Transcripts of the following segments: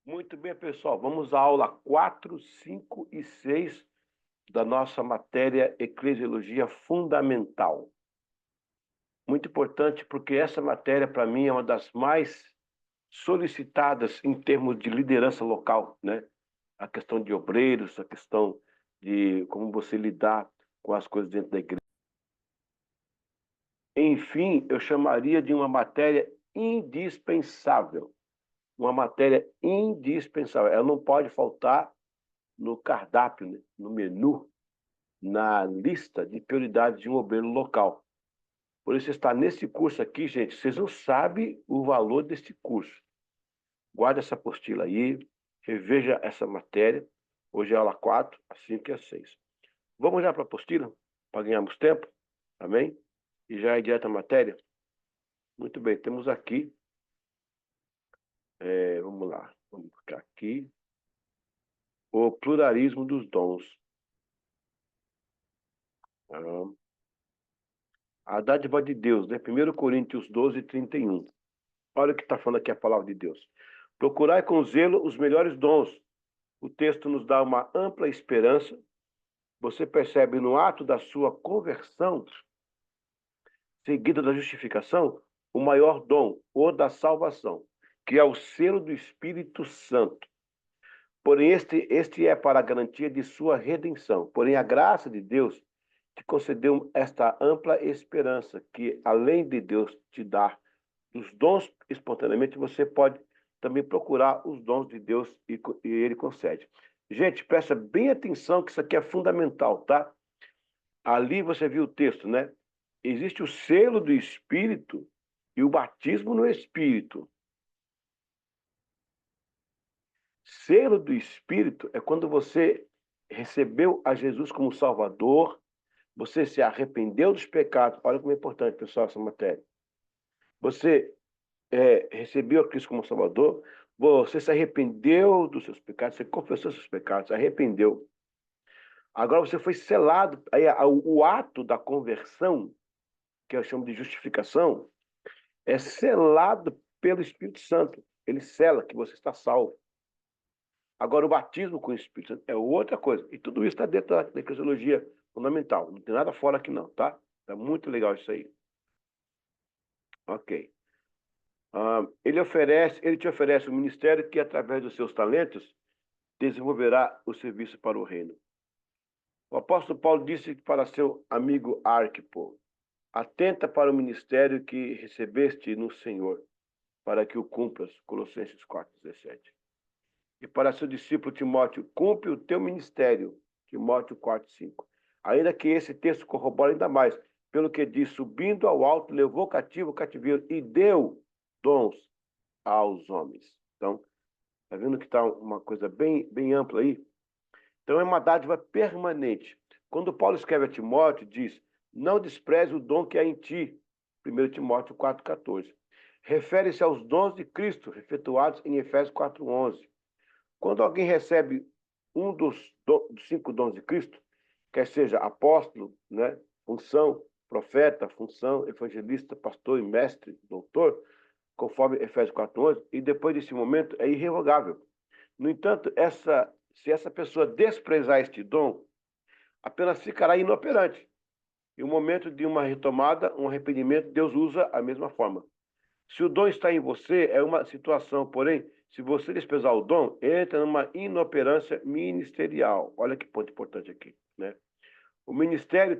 Muito bem, pessoal. Vamos à aula 4, 5 e 6 da nossa matéria Eclesiologia Fundamental. Muito importante porque essa matéria, para mim, é uma das mais solicitadas em termos de liderança local, né? A questão de obreiros, a questão de como você lidar com as coisas dentro da igreja. Enfim, eu chamaria de uma matéria indispensável. Uma matéria indispensável. Ela não pode faltar no cardápio, né? No menu, na lista de prioridades de um obreiro local. Por isso, está nesse curso aqui, gente, vocês não sabem o valor desse curso. Guarde essa apostila aí, reveja essa matéria. Hoje é a aula 4, a 5 e a 6. Vamos já para a apostila, para ganharmos tempo? Amém? E já é direto à matéria? Muito bem, temos aqui, vamos lá, vamos ficar aqui, o pluralismo dos dons. A dádiva de Deus, né? 1 Coríntios 12, 31. Olha o que está falando aqui a palavra de Deus. Procurai com zelo os melhores dons. O texto nos dá uma ampla esperança. Você percebe no ato da sua conversão, seguida da justificação, o maior dom, o da salvação, que é o selo do Espírito Santo. Porém, este é para a garantia de sua redenção. Porém, a graça de Deus te concedeu esta ampla esperança, que além de Deus te dar os dons espontaneamente, você pode também procurar os dons de Deus e ele concede. Gente, presta bem atenção que isso aqui é fundamental, tá? Ali você viu o texto, né? Existe o selo do Espírito e o batismo no Espírito. Selo do Espírito é quando você recebeu a Jesus como Salvador, você se arrependeu dos pecados. Olha como é importante, pessoal, essa matéria. Você recebeu a Cristo como Salvador, você se arrependeu dos seus pecados, você confessou seus pecados, se arrependeu. Agora você foi selado. Aí, o ato da conversão, que eu chamo de justificação, é selado pelo Espírito Santo. Ele sela que você está salvo. Agora, o batismo com o Espírito Santo é outra coisa. E tudo isso está dentro da eclesiologia fundamental. Não tem nada fora aqui não, tá? Tá muito legal isso aí. Ok. Ele te oferece um ministério que, através dos seus talentos, desenvolverá o serviço para o reino. O apóstolo Paulo disse para seu amigo Arquipo: atenta para o ministério que recebeste no Senhor, para que o cumpras. Colossenses 4:17. E para seu discípulo Timóteo: cumpre o teu ministério. Timóteo 4:5. Ainda que esse texto corrobore ainda mais, pelo que diz: subindo ao alto, levou cativo o cativeiro e deu dons aos homens. Então, tá vendo que está uma coisa bem, bem ampla aí? Então, é uma dádiva permanente. Quando Paulo escreve a Timóteo, diz: não despreze o dom que há em ti. 1 Timóteo 4,14. Refere-se aos dons de Cristo, efetuados em Efésios 4,11. Quando alguém recebe um dos 5 dons de Cristo, quer seja apóstolo, né, função, profeta, função, evangelista, pastor e mestre, doutor, conforme Efésios 4,11, e depois desse momento é irrevogável. No entanto, se essa pessoa desprezar este dom, apenas ficará inoperante. Em um momento de uma retomada, um arrependimento, Deus usa a mesma forma. Se o dom está em você, é uma situação, porém, se você desprezar o dom, entra numa inoperância ministerial. Olha que ponto importante aqui, né? O ministério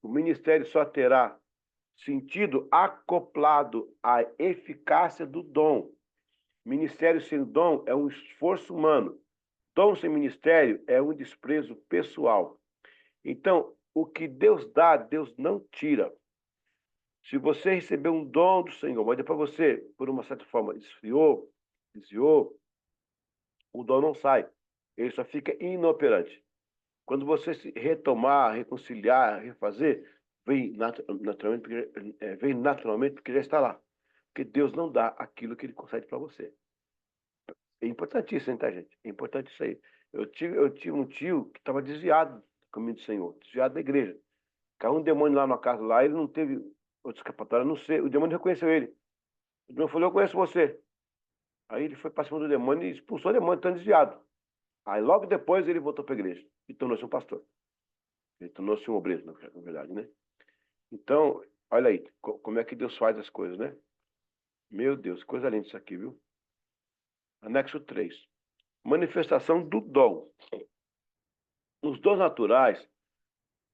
o ministério só terá sentido acoplado à eficácia do dom. Ministério sem dom é um esforço humano. Dom sem ministério é um desprezo pessoal. Então, o que Deus dá, Deus não tira. Se você recebeu um dom do Senhor, mas depois você, por uma certa forma, esfriou, desviou, o dom não sai. Ele só fica inoperante. Quando você se retomar, reconciliar, refazer, vem naturalmente porque já está lá. Porque Deus não dá aquilo que ele concede para você. É importantíssimo, hein, tá, gente? É importante isso aí. Eu tive um tio que estava desviado do caminho do Senhor, desviado da igreja. Caiu um demônio lá na casa lá, ele não teve outra escapatória, não sei. O demônio reconheceu ele. O demônio falou, eu conheço você. Aí ele foi para cima do demônio e expulsou o demônio, estando desviado. Aí logo depois ele voltou para a igreja e tornou-se um pastor. Ele tornou-se um obreiro, na verdade, né? Então, olha aí, como é que Deus faz as coisas, né? Meu Deus, coisa linda isso aqui, viu? Anexo 3. Manifestação do dom. Os dons naturais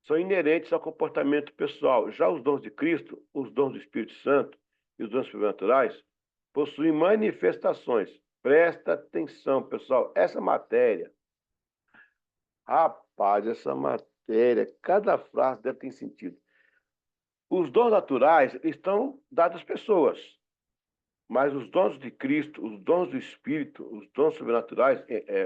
são inerentes ao comportamento pessoal. Já os dons de Cristo, os dons do Espírito Santo e os dons sobrenaturais possuem manifestações. Presta atenção, pessoal. Essa matéria, rapaz, essa matéria, cada frase deve ter sentido. Os dons naturais estão dados às pessoas, mas os dons de Cristo, os dons do Espírito, os dons sobrenaturais,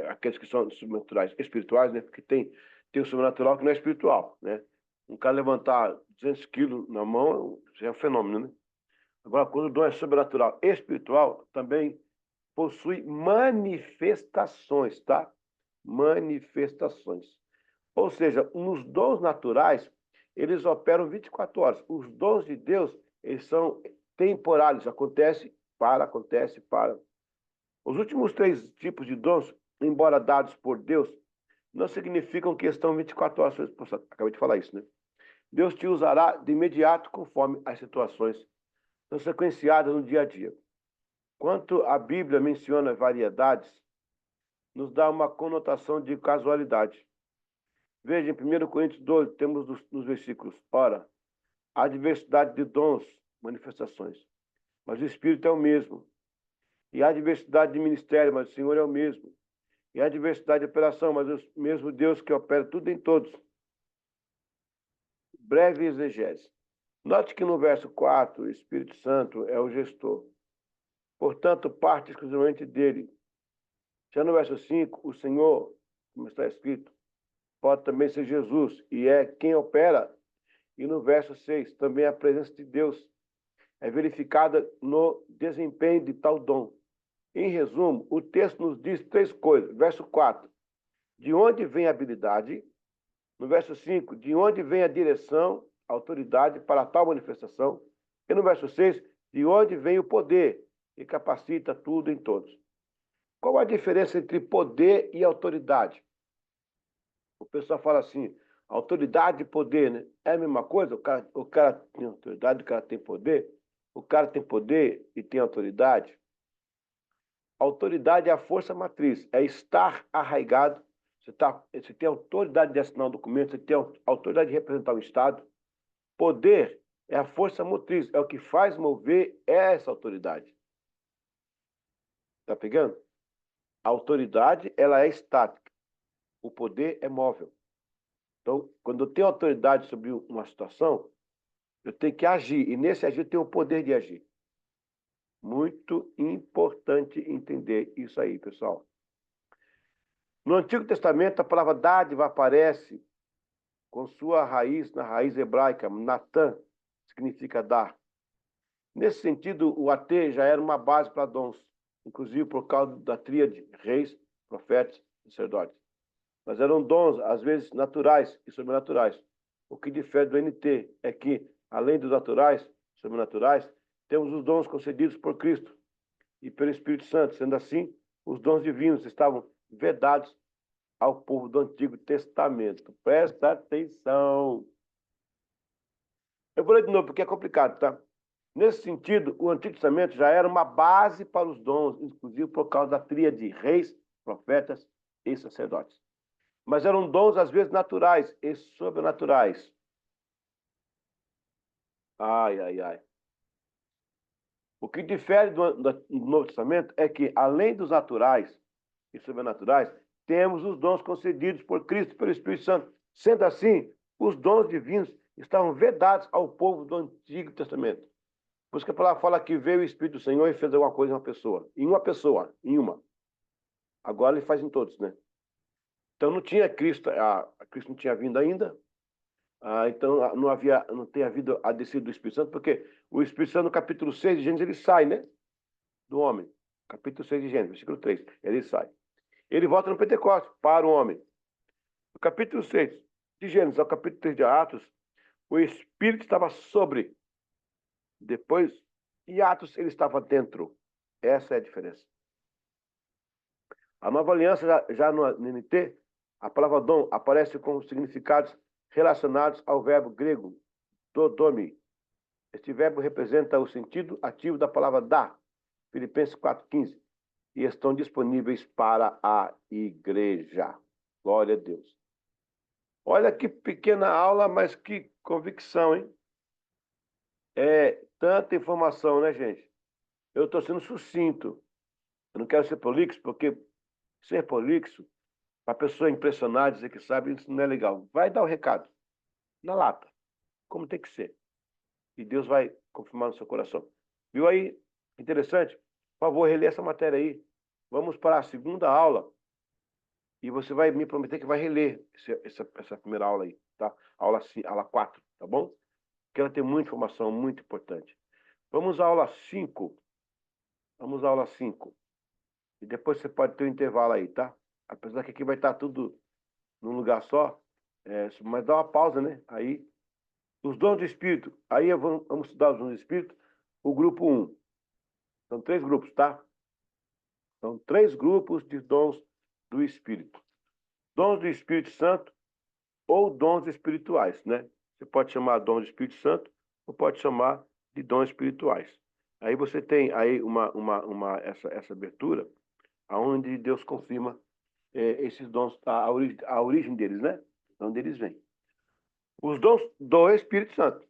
aqueles que são sobrenaturais espirituais, né? Porque tem o sobrenatural que não é espiritual, né? Um cara levantar 200 quilos na mão já é um fenômeno, né? Agora, quando o dom é sobrenatural espiritual, também possui manifestações, tá? Manifestações. Ou seja, nos dons naturais, eles operam 24 horas. Os dons de Deus, eles são temporários. Acontece, para. Os últimos 3 tipos de dons, embora dados por Deus, não significam que estão 24 horas. Acabei de falar isso, né? Deus te usará de imediato conforme as situações são sequenciadas no dia a dia. Quanto a Bíblia menciona variedades, nos dá uma conotação de casualidade. Veja, em 1 Coríntios 12, temos nos versículos, ora, há diversidade de dons, manifestações, mas o Espírito é o mesmo. E há diversidade de ministério, mas o Senhor é o mesmo. E há diversidade de operação, mas o mesmo Deus que opera tudo em todos. Breve exegese. Note que no verso 4, o Espírito Santo é o gestor. Portanto, parte exclusivamente dele. Já no verso 5, o Senhor, como está escrito, pode também ser Jesus, e é quem opera. E no verso 6, também a presença de Deus é verificada no desempenho de tal dom. Em resumo, o texto nos diz 3 coisas. Verso 4, de onde vem a habilidade? No verso 5, de onde vem a direção, a autoridade para tal manifestação? E no verso 6, de onde vem o poder que capacita tudo em todos? Qual a diferença entre poder e autoridade? O pessoal fala assim, autoridade e poder, né? É a mesma coisa? O cara tem autoridade, o cara tem poder? O cara tem poder e tem autoridade? Autoridade é a força matriz, é estar arraigado. Você tem autoridade de assinar um documento, você tem autoridade de representar o Estado. Poder é a força motriz, é o que faz mover essa autoridade. Tá pegando? A autoridade, ela é estática. O poder é móvel. Então, quando eu tenho autoridade sobre uma situação, eu tenho que agir. E nesse agir eu tenho o poder de agir. Muito importante entender isso aí, pessoal. No Antigo Testamento, a palavra dádiva aparece com sua raiz, na raiz hebraica, Natan, significa dar. Nesse sentido, o AT já era uma base para dons, inclusive por causa da tríade, reis, profetas e sacerdotes. Mas eram dons, às vezes, naturais e sobrenaturais. O que difere do NT é que, além dos naturais, sobrenaturais, temos os dons concedidos por Cristo e pelo Espírito Santo. Sendo assim, os dons divinos estavam vedados ao povo do Antigo Testamento. Presta atenção. Eu vou ler de novo porque é complicado, tá? Nesse sentido, o Antigo Testamento já era uma base para os dons, inclusive por causa da tríade de reis, profetas e sacerdotes. Mas eram dons, às vezes, naturais e sobrenaturais. Ai, ai, ai. O que difere do Novo Testamento é que, além dos naturais e sobrenaturais, temos os dons concedidos por Cristo e pelo Espírito Santo. Sendo assim, os dons divinos estavam vedados ao povo do Antigo Testamento. Por isso que a palavra fala que veio o Espírito do Senhor e fez alguma coisa em uma pessoa. Em uma pessoa, em uma. Agora ele faz em todos, né? Então não tinha Cristo, Cristo não tinha vindo ainda. Então não tem havido a descida do Espírito Santo, porque o Espírito Santo, no capítulo 6 de Gênesis, ele sai, né? Do homem. Capítulo 6 de Gênesis, versículo 3. Ele sai. Ele volta no Pentecostes para o homem. No capítulo 6 de Gênesis ao capítulo 3 de Atos, o Espírito estava sobre. Depois E Atos, ele estava dentro. Essa é a diferença. A Nova Aliança, já no NT, a palavra dom aparece com significados relacionados ao verbo grego, dodomi. Este verbo representa o sentido ativo da palavra dar, Filipenses 4,15, e estão disponíveis para a igreja. Glória a Deus. Olha que pequena aula, mas que convicção, hein? É tanta informação, né, gente? Eu estou sendo sucinto. Eu não quero ser prolixo, porque ser prolixo, para a pessoa impressionar, dizer que sabe, isso não é legal. Vai dar o recado, na lata, como tem que ser. E Deus vai confirmar no seu coração. Viu aí? Interessante? Por favor, relê essa matéria aí. Vamos para a segunda aula. E você vai me prometer que vai reler essa primeira aula aí, tá? Aula 4, tá bom? Porque ela tem muita informação, muito importante. Vamos à aula 5. Vamos à aula 5. E depois você pode ter um intervalo aí, tá? Apesar que aqui vai estar tudo num lugar só, mas dá uma pausa, né? Aí, os dons do Espírito. Aí vamos estudar os dons do Espírito, o grupo 1. São 3 grupos, tá? São 3 grupos de dons do Espírito. Dons do Espírito Santo ou dons espirituais, né? Você pode chamar dons do Espírito Santo ou pode chamar de dons espirituais. Aí você tem aí essa abertura, aonde Deus confirma esses dons, a origem deles, né? De onde eles vêm. Os dons do Espírito Santo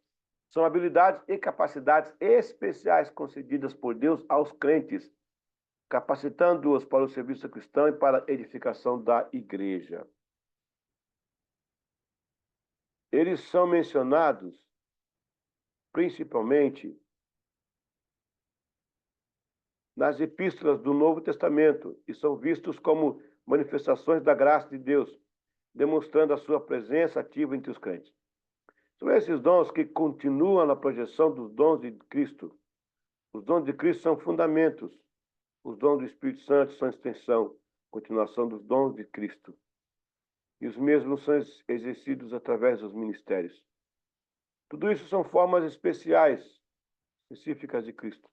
são habilidades e capacidades especiais concedidas por Deus aos crentes, capacitando-os para o serviço cristão e para a edificação da igreja. Eles são mencionados principalmente nas epístolas do Novo Testamento e são vistos como manifestações da graça de Deus, demonstrando a sua presença ativa entre os crentes. São esses dons que continuam na projeção dos dons de Cristo. Os dons de Cristo são fundamentos. Os dons do Espírito Santo são extensão, continuação dos dons de Cristo. E os mesmos são exercidos através dos ministérios. Tudo isso são formas especiais, específicas de Cristo.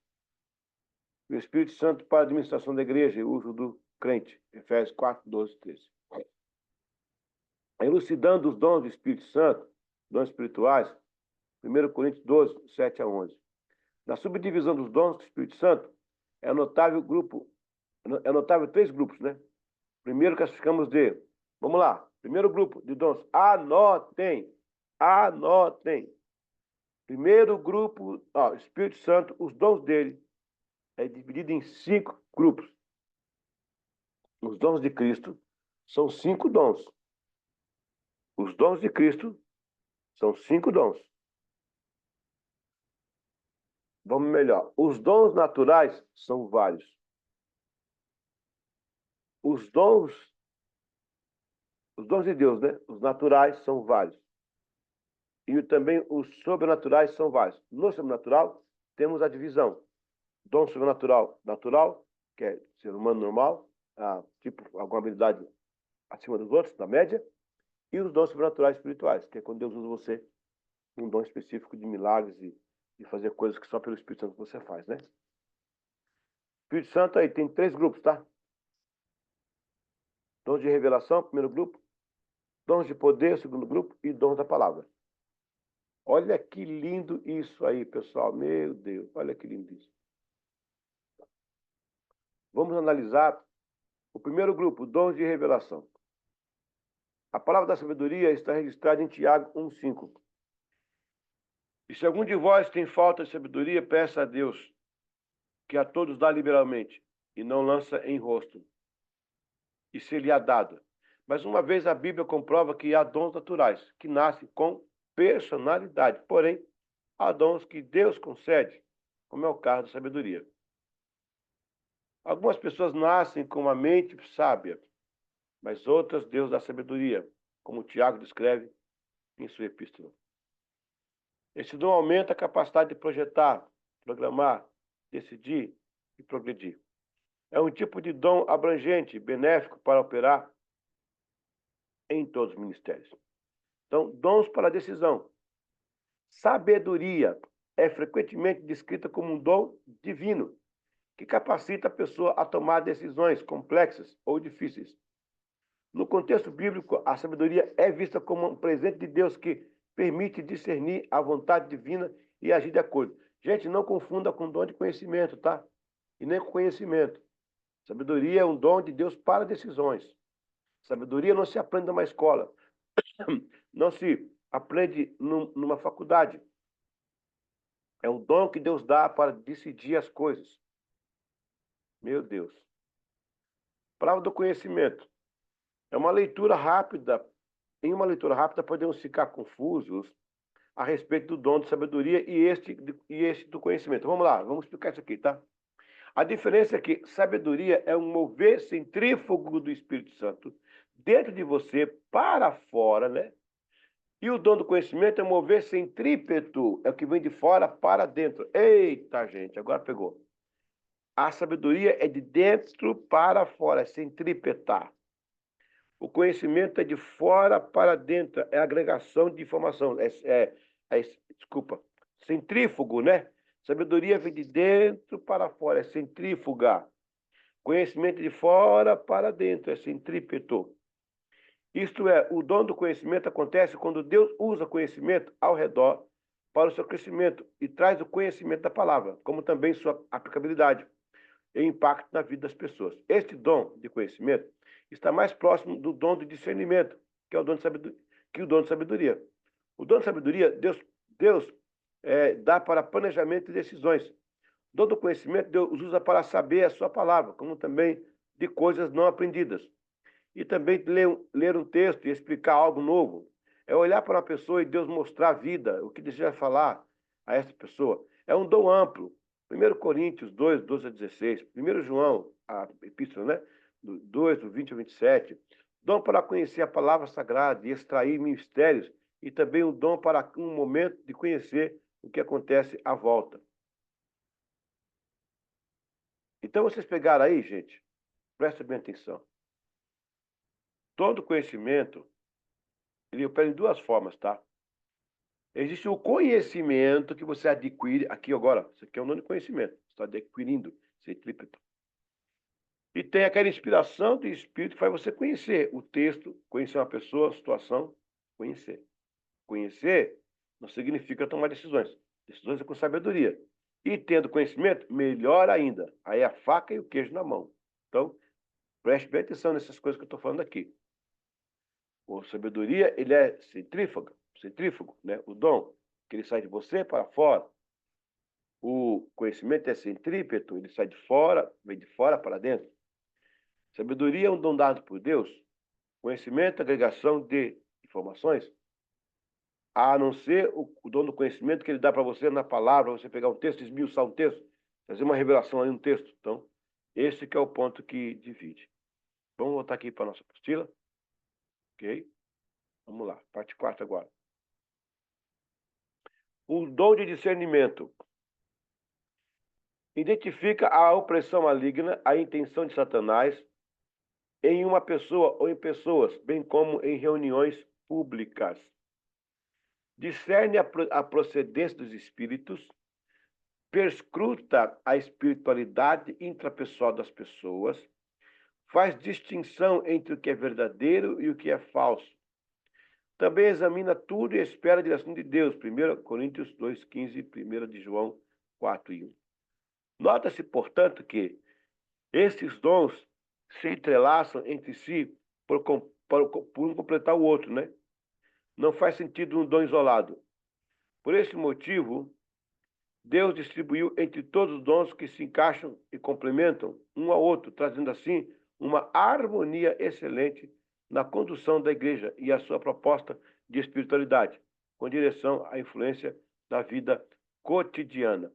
O Espírito Santo para a administração da igreja e o uso do crente. Efésios 4, 12, 13. Elucidando os dons do Espírito Santo, dons espirituais, 1 Coríntios 12, 7 a 11. Na subdivisão dos dons do Espírito Santo, é notável 3 grupos, né? Primeiro classificamos de, vamos lá, primeiro grupo de dons, anotem. Primeiro grupo, Espírito Santo, os dons dele é dividido em 5 grupos. Os dons de Cristo são 5 dons. Os dons de Cristo são 5 dons. Vamos melhor. Os dons naturais são vários. Os dons de Deus, né? Os naturais são vários. E também os sobrenaturais são vários. No sobrenatural, temos a divisão. Dom sobrenatural natural, que é ser humano normal, tipo alguma habilidade acima dos outros, da média. E os dons sobrenaturais espirituais, que é quando Deus usa você um dom específico de milagres e fazer coisas que só pelo Espírito Santo você faz, né? Espírito Santo aí tem 3 grupos, tá? Dons de revelação, primeiro grupo. Dons de poder, segundo grupo. E dons da palavra. Olha que lindo isso aí, pessoal. Meu Deus, olha que lindo isso. Vamos analisar o primeiro grupo, dons de revelação. A palavra da sabedoria está registrada em Tiago 1,5. E se algum de vós tem falta de sabedoria, peça a Deus, que a todos dá liberalmente, e não lança em rosto, e se lhe há dado. Mas uma vez a Bíblia comprova que há dons naturais, que nascem com personalidade. Porém, há dons que Deus concede, como é o caso da sabedoria. Algumas pessoas nascem com uma mente sábia, mas outras Deus dá sabedoria, como Tiago descreve em sua epístola. Esse dom aumenta a capacidade de projetar, programar, decidir e progredir. É um tipo de dom abrangente, benéfico para operar em todos os ministérios. Então, dons para decisão. Sabedoria é frequentemente descrita como um dom divino, que capacita a pessoa a tomar decisões complexas ou difíceis. No contexto bíblico, a sabedoria é vista como um presente de Deus que permite discernir a vontade divina e agir de acordo. Gente, não confunda com dom de conhecimento, tá? E nem com conhecimento. Sabedoria é um dom de Deus para decisões. Sabedoria não se aprende numa escola, não se aprende numa faculdade. É um dom que Deus dá para decidir as coisas. Meu Deus. Prova do conhecimento. É uma leitura rápida. Em uma leitura rápida, podemos ficar confusos a respeito do dom de sabedoria e este do conhecimento. Vamos lá, vamos explicar isso aqui, tá? A diferença é que sabedoria é um mover centrífugo do Espírito Santo dentro de você para fora, né? E o dom do conhecimento é mover centrípeto, é o que vem de fora para dentro. Eita, gente, agora pegou. A sabedoria é de dentro para fora, é centrípeta. O conhecimento é de fora para dentro, é agregação de informação. Desculpa, centrífugo, né? Sabedoria vem de dentro para fora, é centrífuga. Conhecimento de fora para dentro, é centrípeto. Isto é, o dom do conhecimento acontece quando Deus usa conhecimento ao redor para o seu crescimento e traz o conhecimento da palavra, como também sua aplicabilidade e impacto na vida das pessoas. Este dom de conhecimento está mais próximo do dom de discernimento, que é o dom de sabedoria, que o dom de sabedoria. O dom de sabedoria, Deus dá para planejamento e decisões. O dom do conhecimento, Deus usa para saber a sua palavra, como também de coisas não aprendidas. E também ler um texto e explicar algo novo. É olhar para uma pessoa e Deus mostrar a vida, o que deseja falar a essa pessoa. É um dom amplo. 1 Coríntios 2, 12 a 16. 1 João, a epístola, né? 2, do 20 ao 27. Dom para conhecer a palavra sagrada e extrair mistérios. E também um dom para um momento de conhecer o que acontece à volta. Então, vocês pegaram aí, gente, prestem bem atenção. Todo conhecimento, ele opera em duas formas, tá? Existe o conhecimento que você adquire, aqui agora, isso aqui é um nome de conhecimento, você está adquirindo, centrípeto. E tem aquela inspiração do Espírito que faz você conhecer o texto, conhecer uma pessoa, a situação, conhecer. Conhecer não significa tomar decisões. Decisões é com sabedoria. E tendo conhecimento, melhor ainda. Aí é a faca e o queijo na mão. Então, preste bem atenção nessas coisas que eu estou falando aqui. A sabedoria, ele é centrífugo, né? O dom, que ele sai de você para fora. O conhecimento é centrípeto, ele sai de fora, vem de fora para dentro. Sabedoria é um dom dado por Deus. Conhecimento, agregação de informações, a não ser o dom do conhecimento que ele dá para você na palavra, você pegar um texto, esmiuçar um texto, fazer uma revelação aí no texto. Então, esse que é o ponto que divide. Vamos voltar aqui para a nossa apostila. Ok? Vamos lá, parte 4 agora. O dom de discernimento identifica a opressão maligna, a intenção de Satanás em uma pessoa ou em pessoas, bem como em reuniões públicas. Discerne a procedência dos espíritos, perscruta a espiritualidade intrapessoal das pessoas, faz distinção entre o que é verdadeiro e o que é falso. Também examina tudo e espera a direção de Deus. 1 Coríntios 2,15, 1 de João 4:1. Nota-se, portanto, que esses dons se entrelaçam entre si por um completar o outro, né? Não faz sentido um dom isolado. Por esse motivo, Deus distribuiu entre todos os dons que se encaixam e complementam um ao outro, trazendo assim uma harmonia excelente na condução da igreja e a sua proposta de espiritualidade, com direção à influência da vida cotidiana.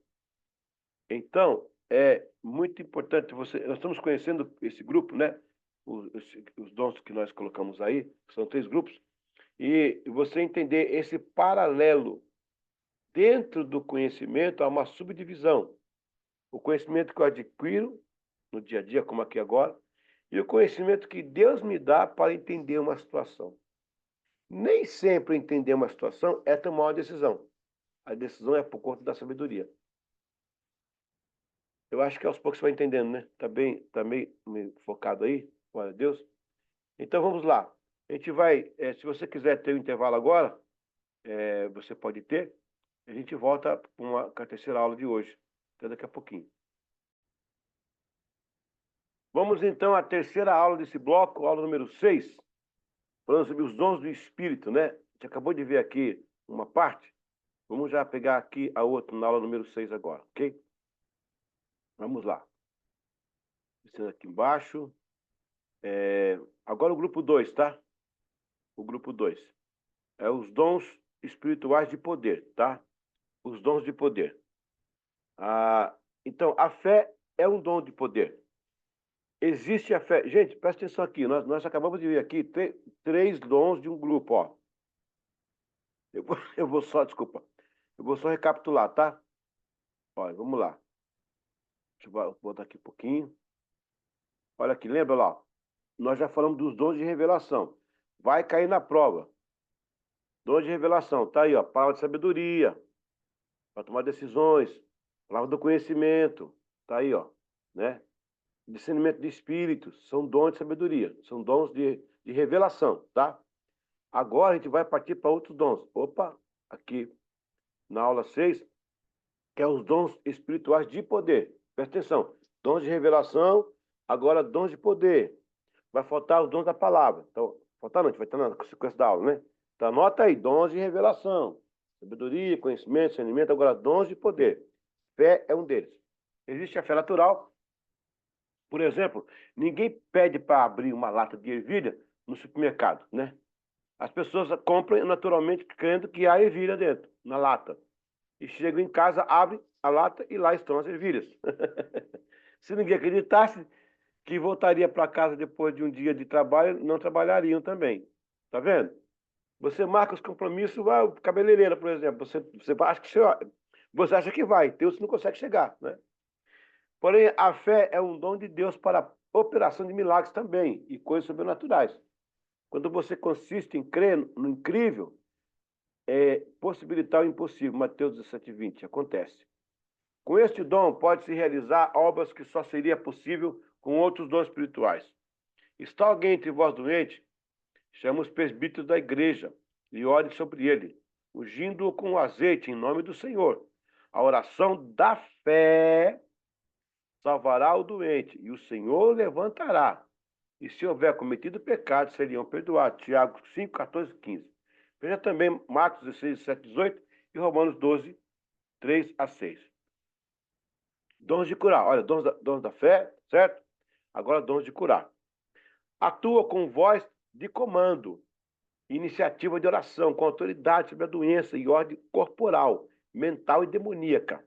Então, é muito importante nós estamos conhecendo esse grupo, né? Os dons que nós colocamos aí, são 3 grupos, e você entender esse paralelo. Dentro do conhecimento há uma subdivisão. O conhecimento que eu adquiro no dia a dia, como aqui agora, e o conhecimento que Deus me dá para entender uma situação. Nem sempre entender uma situação é tomar uma decisão. a decisão é por conta da sabedoria. Eu acho que aos poucos você vai entendendo, né? Tá bem focado aí? Glória a Deus. Então vamos lá. A gente vai, se você quiser ter um intervalo agora, você pode ter. A gente volta com a terceira aula de hoje, até daqui a pouquinho. Vamos então à terceira aula desse bloco, aula número 6, falando sobre os dons do Espírito, né? A gente acabou de ver aqui uma parte. Vamos já pegar aqui a outra na aula número 6 agora, ok? Vamos lá. Descendo aqui embaixo. Agora o grupo 2, tá? O grupo 2. É os dons espirituais de poder, tá? Os dons de poder. Então, a fé é um dom de poder. Existe a fé. Gente, presta atenção aqui. Nós acabamos de ver aqui três dons de um grupo, ó. Eu vou só, desculpa. Eu vou só recapitular, tá? Olha, vamos lá. Deixa eu botar aqui um pouquinho. Olha aqui, lembra lá? Nós já falamos dos dons de revelação. Vai cair na prova. Dons de revelação, tá aí, ó. Palavra de sabedoria, para tomar decisões. Palavra do conhecimento, tá aí, ó. Né? Discernimento de espíritos, são dons de sabedoria, são dons de revelação, tá? Agora a gente vai partir para outros dons. Opa, aqui na aula 6, que é os dons espirituais de poder. Presta atenção, dons de revelação, agora dons de poder. Vai faltar os dons da palavra. Então, faltar não, a gente vai estar na sequência da aula, né? Então anota aí, dons de revelação, sabedoria, conhecimento, discernimento, agora dons de poder. Fé é um deles. Existe a fé natural. Por exemplo, ninguém pede para abrir uma lata de ervilha no supermercado, né? As pessoas compram naturalmente crendo que há ervilha dentro, na lata. E chegam em casa, abrem a lata e lá estão as ervilhas. Se ninguém acreditasse que voltaria para casa depois de um dia de trabalho, não trabalhariam também. Tá vendo? Você marca os compromissos, vai, cabeleireira, por exemplo. Você acha que vai, Deus não consegue chegar, né? Porém, a fé é um dom de Deus para a operação de milagres também e coisas sobrenaturais. Quando você consiste em crer no incrível, possibilitar o impossível. Mateus 17:20, acontece. Com este dom pode-se realizar obras que só seria possível com outros dons espirituais. Está alguém entre vós doente? Chama os presbíteros da igreja e ore sobre ele, ungindo-o com azeite em nome do Senhor. A oração da fé salvará o doente, e o Senhor o levantará. E se houver cometido pecado, seriam perdoados. Tiago 5, 14, 15. Veja também Marcos 16, 17, 18 e Romanos 12, 3 a 6. Dons de curar. Olha, dons da fé, certo? Agora, dons de curar. Atua com voz de comando, iniciativa de oração, com autoridade sobre a doença e ordem corporal, mental e demoníaca.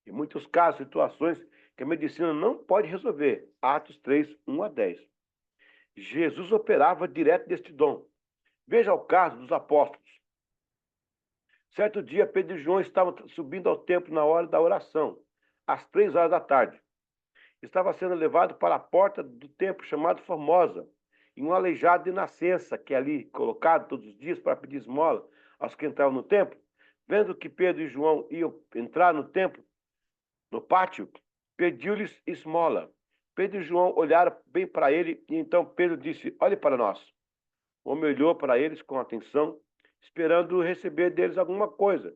Em muitos casos, situações que a medicina não pode resolver. Atos 3, 1 a 10. Jesus operava direto deste dom. Veja o caso dos apóstolos. Certo dia, Pedro e João estavam subindo ao templo na hora da oração, às 3 horas da tarde. Estava sendo levado para a porta do templo, chamado Formosa, e um aleijado de nascença, que é ali colocado todos os dias para pedir esmola aos que entravam no templo, vendo que Pedro e João iam entrar no templo, no pátio, pediu-lhes esmola. Pedro e João olharam bem para ele, e então Pedro disse: olhe para nós. O homem olhou para eles com atenção, esperando receber deles alguma coisa.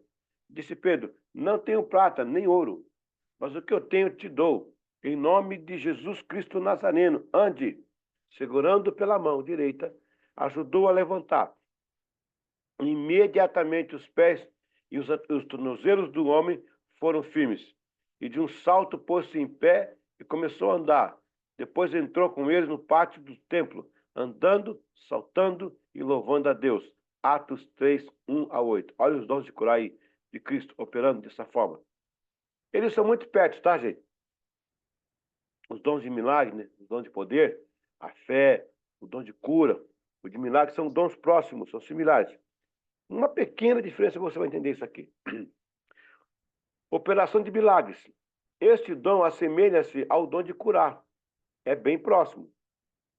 Disse Pedro: não tenho prata nem ouro, mas o que eu tenho te dou. Em nome de Jesus Cristo Nazareno, ande. Segurando pela mão direita, ajudou a levantar. Imediatamente os pés e os tornozelos do homem foram firmes. E de um salto pôs-se em pé e começou a andar. Depois entrou com eles no pátio do templo, andando, saltando e louvando a Deus. Atos 3, 1 a 8. Olha os dons de curar aí de Cristo operando dessa forma. Eles são muito perto, tá, gente? Os dons de milagre, né? Os dons de poder, a fé, o dom de cura, o de milagre são dons próximos, são similares. Uma pequena diferença você vai entender isso aqui. Operação de milagres. Este dom assemelha-se ao dom de curar. É bem próximo.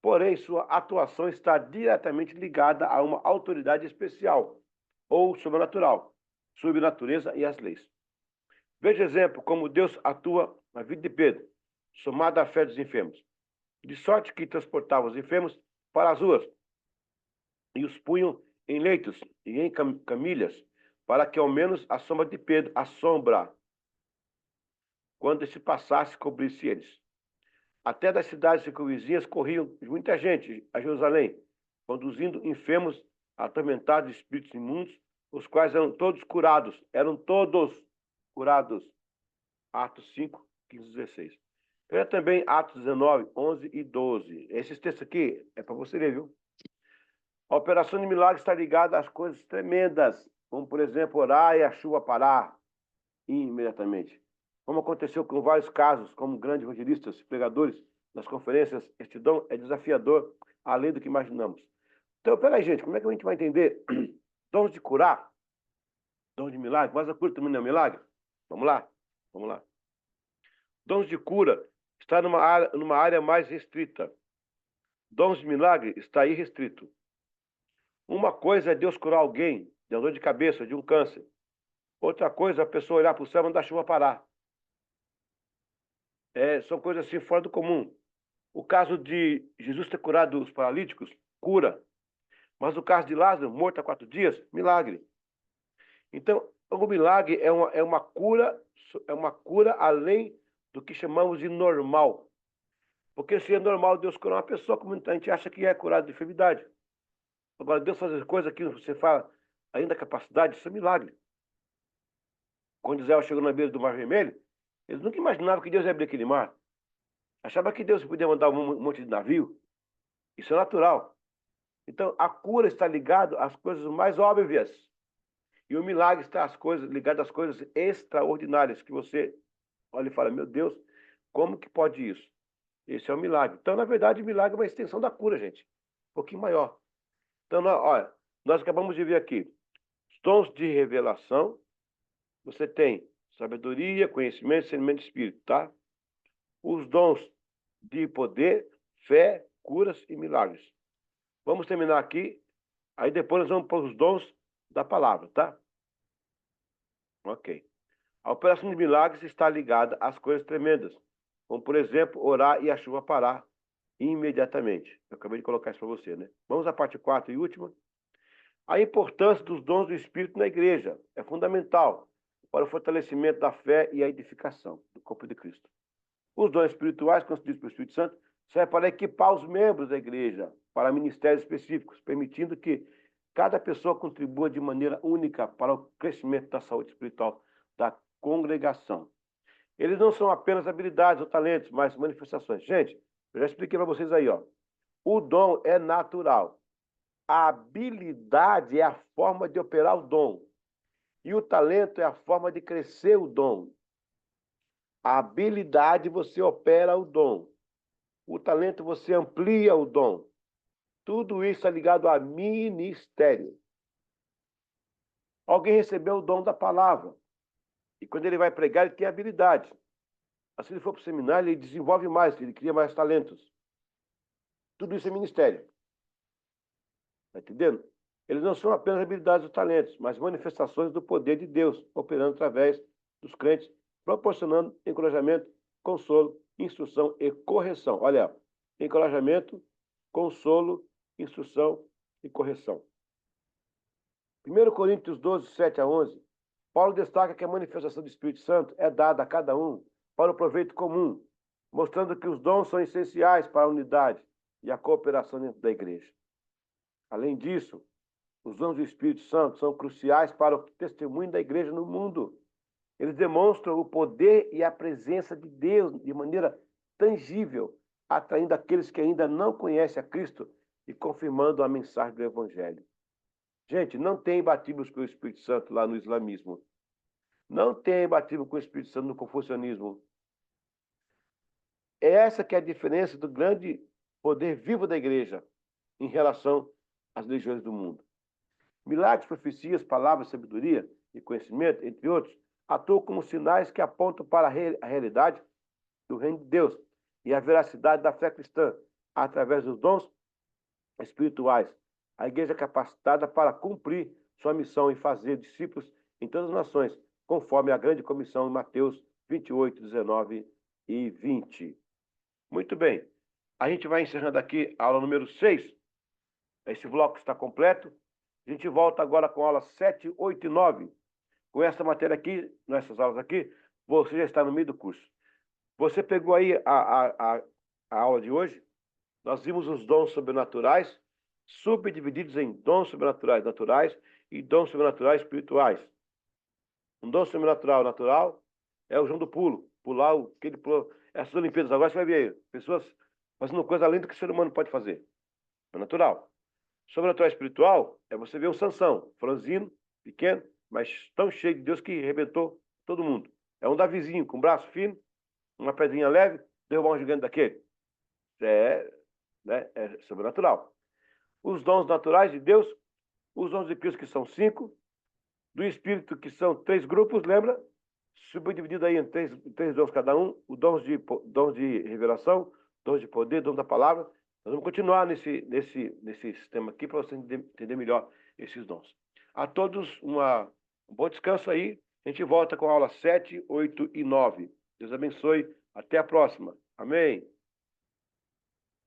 Porém, sua atuação está diretamente ligada a uma autoridade especial ou sobrenatural. sobre a natureza e as leis. Veja exemplo como Deus atua na vida de Pedro, somado à fé dos enfermos, de sorte que transportava os enfermos para as ruas e os punham em leitos e em camilhas, para que ao menos a sombra de Pedro, a sombra, quando se passasse, cobrisse eles. Até das cidades circunvizinhas corriam muita gente a Jerusalém, conduzindo enfermos atormentados de espíritos imundos, os quais eram todos curados. Eram todos curados. Atos 5, 15, 16. Veja também Atos 19, 11 e 12. Esses textos aqui é para você ler, viu? A operação de milagre está ligada às coisas tremendas, como, por exemplo, orar e a chuva parar imediatamente. Como aconteceu com vários casos, como grandes evangelistas, pregadores, nas conferências, este dom é desafiador, além do que imaginamos. Então, peraí, gente, como é que a gente vai entender dons de curar, dons de milagre? Mas a cura também não é um milagre? Vamos lá, vamos lá. Dons de cura está numa área mais restrita. Dons de milagre está irrestrito. Uma coisa é Deus curar alguém de uma dor de cabeça, de um câncer. Outra coisa é a pessoa olhar para o céu e mandar a chuva parar. São coisas assim fora do comum. O caso de Jesus ter curado os paralíticos, cura. Mas o caso de Lázaro, morto há 4 dias, milagre. Então, o milagre é uma cura além do que chamamos de normal. Porque se é normal Deus curar uma pessoa, como a gente acha que é curado de enfermidade. Agora, Deus fazer coisas que você fala, ainda a capacidade, isso é milagre. Quando Israel chegou na beira do Mar Vermelho, eles nunca imaginavam que Deus ia abrir aquele mar. Achava que Deus podia mandar um monte de navio. Isso é natural. Então, a cura está ligada às coisas mais óbvias. E o milagre está ligado às coisas extraordinárias, que você olha e fala, meu Deus, como que pode isso? Esse é o milagre. Então, na verdade, o milagre é uma extensão da cura, gente. Um pouquinho maior. Então, olha, nós acabamos de ver aqui os dons de revelação. Você tem sabedoria, conhecimento, discernimento de espírito, tá? Os dons de poder, fé, curas e milagres. Vamos terminar aqui. Aí depois nós vamos para os dons da palavra, tá? Ok. A operação de milagres está ligada às coisas tremendas, como, por exemplo, orar e a chuva parar imediatamente. Eu acabei de colocar isso para você, né? Vamos à parte 4 e última. A importância dos dons do Espírito na igreja é fundamental para o fortalecimento da fé e a edificação do corpo de Cristo. Os dons espirituais, concedidos pelo Espírito Santo, servem para equipar os membros da igreja para ministérios específicos, permitindo que cada pessoa contribua de maneira única para o crescimento da saúde espiritual da congregação. Eles não são apenas habilidades ou talentos, mas manifestações. Gente, eu já expliquei para vocês aí, ó. O dom é natural. A habilidade é a forma de operar o dom. E o talento é a forma de crescer o dom. A habilidade você opera o dom. O talento você amplia o dom. Tudo isso é ligado a ministério. Alguém recebeu o dom da palavra. E quando ele vai pregar, ele tem habilidade. Mas se ele for para o seminário, ele desenvolve mais, ele cria mais talentos. Tudo isso é ministério. Está entendendo? Eles não são apenas habilidades ou talentos, mas manifestações do poder de Deus, operando através dos crentes, proporcionando encorajamento, consolo, instrução e correção. Olha, encorajamento, consolo, instrução e correção. 1 Coríntios 12, 7 a 11, Paulo destaca que a manifestação do Espírito Santo é dada a cada um para o proveito comum, mostrando que os dons são essenciais para a unidade e a cooperação dentro da igreja. Além disso, os dons do Espírito Santo são cruciais para o testemunho da igreja no mundo. Eles demonstram o poder e a presença de Deus de maneira tangível, atraindo aqueles que ainda não conhecem a Cristo e confirmando a mensagem do Evangelho. Gente, não tem batismo com o Espírito Santo lá no islamismo. Não tem batismo com o Espírito Santo no confucionismo. Essa que é a diferença do grande poder vivo da igreja em relação às religiões do mundo. Milagres, profecias, palavras, sabedoria e conhecimento, entre outros, atuam como sinais que apontam para a realidade do reino de Deus e a veracidade da fé cristã, através dos dons espirituais. A igreja é capacitada para cumprir sua missão em fazer discípulos em todas as nações, conforme a grande comissão em Mateus 28, 19 e 20. Muito bem. A gente vai encerrando aqui a aula número 6. Esse bloco está completo. A gente volta agora com a aula 7, 8 e 9. Com essa matéria aqui, nessas aulas aqui, você já está no meio do curso. Você pegou aí a aula de hoje? Nós vimos os dons sobrenaturais, subdivididos em dons sobrenaturais naturais e dons sobrenaturais espirituais. Um dom sobrenatural natural é o João do pulo. Pular o que ele pulou. Essas Olimpíadas agora você vai ver aí, pessoas fazendo coisa além do que o ser humano pode fazer. É natural. Sobrenatural espiritual é você ver o Sansão, franzino, pequeno, mas tão cheio de Deus que arrebentou todo mundo. É um Davizinho com um braço fino, uma pedrinha leve, derrubar um gigante daquele. É sobrenatural. Os dons naturais de Deus, os dons de Cristo que são 5, do Espírito que são 3 grupos, lembra? Subdividido aí em três dons cada um, os dons de revelação, dons de poder, dons da palavra. Nós vamos continuar nesse sistema aqui para você entender melhor esses dons. A todos um bom descanso aí. A gente volta com a aula 7, 8 e 9. Deus abençoe. Até a próxima. Amém.